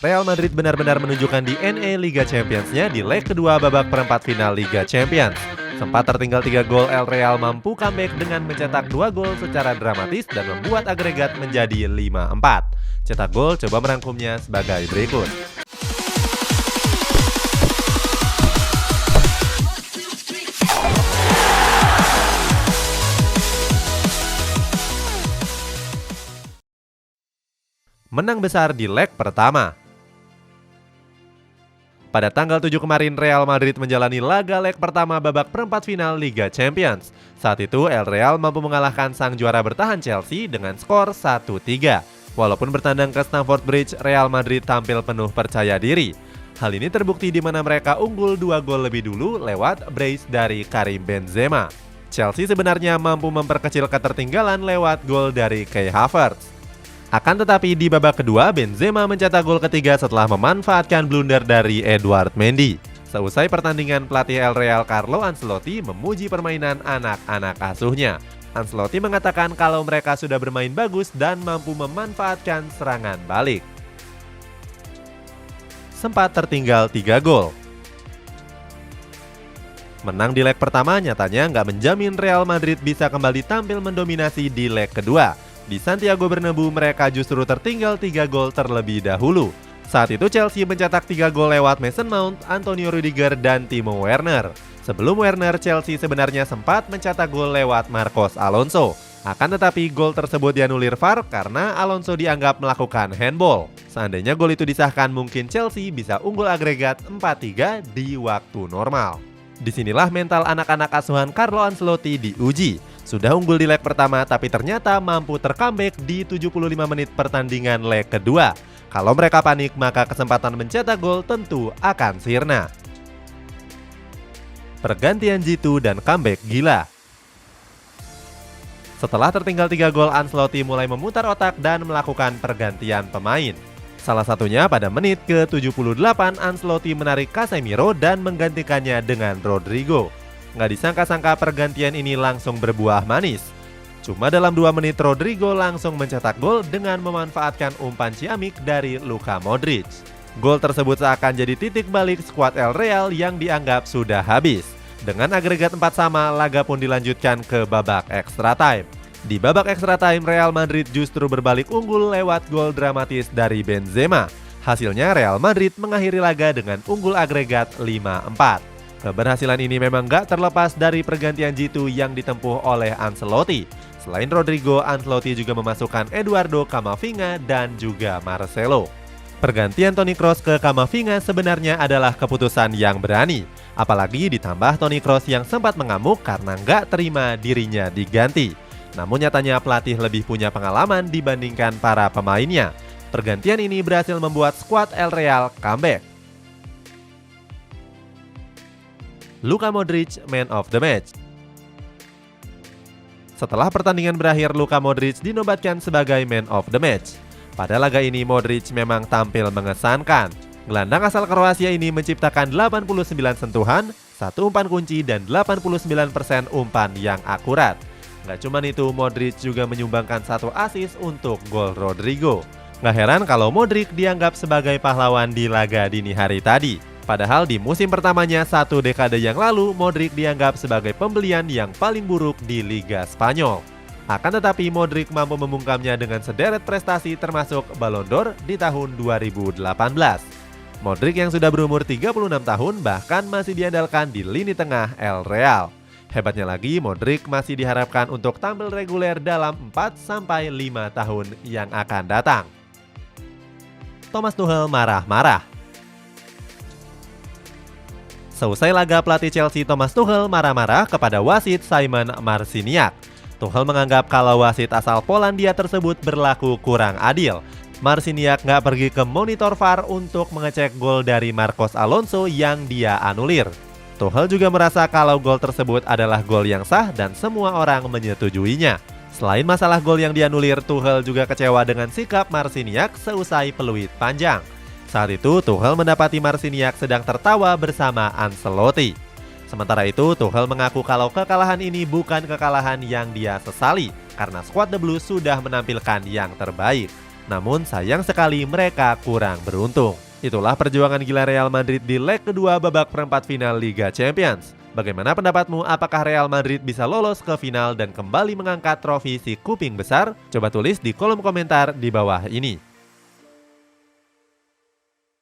Real Madrid benar-benar menunjukkan DNA Liga Champions-nya di leg kedua babak perempat final Liga Champions. Sempat tertinggal 3 gol, El Real mampu comeback dengan mencetak 2 gol secara dramatis dan membuat agregat menjadi 5-4. Cetak gol, coba merangkumnya sebagai berikut. Menang besar di leg pertama. Pada tanggal 7 kemarin, Real Madrid menjalani laga leg pertama babak perempat final Liga Champions. Saat itu, El Real mampu mengalahkan sang juara bertahan Chelsea dengan skor 1-3. Walaupun bertandang ke Stamford Bridge, Real Madrid tampil penuh percaya diri. Hal ini terbukti di mana mereka unggul 2 gol lebih dulu lewat brace dari Karim Benzema. Chelsea sebenarnya mampu memperkecil ketertinggalan lewat gol dari Kai Havertz. Akan tetapi di babak kedua, Benzema mencetak gol ketiga setelah memanfaatkan blunder dari Edouard Mendy. Seusai pertandingan, pelatih El Real Carlo Ancelotti memuji permainan anak-anak asuhnya. Ancelotti mengatakan kalau mereka sudah bermain bagus dan mampu memanfaatkan serangan balik. Sempat tertinggal 3 gol. Menang di leg pertama nyatanya nggak menjamin Real Madrid bisa kembali tampil mendominasi di leg kedua. Di Santiago Bernabeu mereka justru tertinggal 3 gol terlebih dahulu. Saat itu Chelsea mencetak 3 gol lewat Mason Mount, Antonio Rudiger, dan Timo Werner. Sebelum Werner, Chelsea sebenarnya sempat mencetak gol lewat Marcos Alonso. Akan tetapi gol tersebut dianulir VAR karena Alonso dianggap melakukan handball. Seandainya gol itu disahkan, mungkin Chelsea bisa unggul agregat 4-3 di waktu normal. Disinilah mental anak-anak asuhan Carlo Ancelotti diuji. Sudah unggul di leg pertama tapi ternyata mampu tercomeback di 75 menit pertandingan leg kedua. Kalau mereka panik maka kesempatan mencetak gol tentu akan sirna. Pergantian jitu dan comeback gila. Setelah tertinggal 3 gol, Ancelotti mulai memutar otak dan melakukan pergantian pemain. Salah satunya pada menit ke-78 Ancelotti menarik Casemiro dan menggantikannya dengan Rodrigo. Nggak disangka-sangka pergantian ini langsung berbuah manis. Cuma dalam 2 menit Rodrigo langsung mencetak gol dengan memanfaatkan umpan ciamik dari Luka Modric. Gol tersebut seakan jadi titik balik skuad El Real yang dianggap sudah habis. Dengan agregat 4-4, laga pun dilanjutkan ke babak extra time. Di babak extra time, Real Madrid justru berbalik unggul lewat gol dramatis dari Benzema. Hasilnya Real Madrid mengakhiri laga dengan unggul agregat 5-4. Keberhasilan ini memang gak terlepas dari pergantian jitu yang ditempuh oleh Ancelotti. Selain Rodrigo, Ancelotti juga memasukkan Eduardo Camavinga dan juga Marcelo. Pergantian Toni Kroos ke Camavinga sebenarnya adalah keputusan yang berani. Apalagi ditambah Toni Kroos yang sempat mengamuk karena gak terima dirinya diganti. Namun nyatanya pelatih lebih punya pengalaman dibandingkan para pemainnya. Pergantian ini berhasil membuat skuad El Real comeback. Luka Modric, Man of the Match. Setelah pertandingan berakhir, Luka Modric dinobatkan sebagai Man of the Match. Pada laga ini Modric memang tampil mengesankan. Gelandang asal Kroasia ini menciptakan 89 sentuhan, 1 umpan kunci, dan 89% umpan yang akurat. Gak cuma itu, Modric juga menyumbangkan 1 assist untuk gol Rodrigo. Gak heran kalau Modric dianggap sebagai pahlawan di laga dini hari tadi. Padahal di musim pertamanya 1 dekade yang lalu, Modric dianggap sebagai pembelian yang paling buruk di Liga Spanyol. Akan tetapi Modric mampu membungkamnya dengan sederet prestasi termasuk Ballon d'Or di tahun 2018. Modric yang sudah berumur 36 tahun bahkan masih diandalkan di lini tengah El Real. Hebatnya lagi, Modric masih diharapkan untuk tampil reguler dalam 4-5 tahun yang akan datang. Thomas Tuchel marah-marah. Seusai laga, pelatih Chelsea Thomas Tuchel marah-marah kepada wasit Simon Marciniak. Tuchel menganggap kalau wasit asal Polandia tersebut berlaku kurang adil. Marciniak nggak pergi ke monitor VAR untuk mengecek gol dari Marcos Alonso yang dia anulir. Tuchel juga merasa kalau gol tersebut adalah gol yang sah dan semua orang menyetujuinya. Selain masalah gol yang dianulir, Tuchel juga kecewa dengan sikap Marciniak seusai peluit panjang. Saat itu, Tuchel mendapati Marciniak sedang tertawa bersama Ancelotti. Sementara itu, Tuchel mengaku kalau kekalahan ini bukan kekalahan yang dia sesali, karena skuad The Blues sudah menampilkan yang terbaik. Namun sayang sekali mereka kurang beruntung. Itulah perjuangan gila Real Madrid di leg kedua babak perempat final Liga Champions. Bagaimana pendapatmu? Apakah Real Madrid bisa lolos ke final dan kembali mengangkat trofi si kuping besar? Coba tulis di kolom komentar di bawah ini.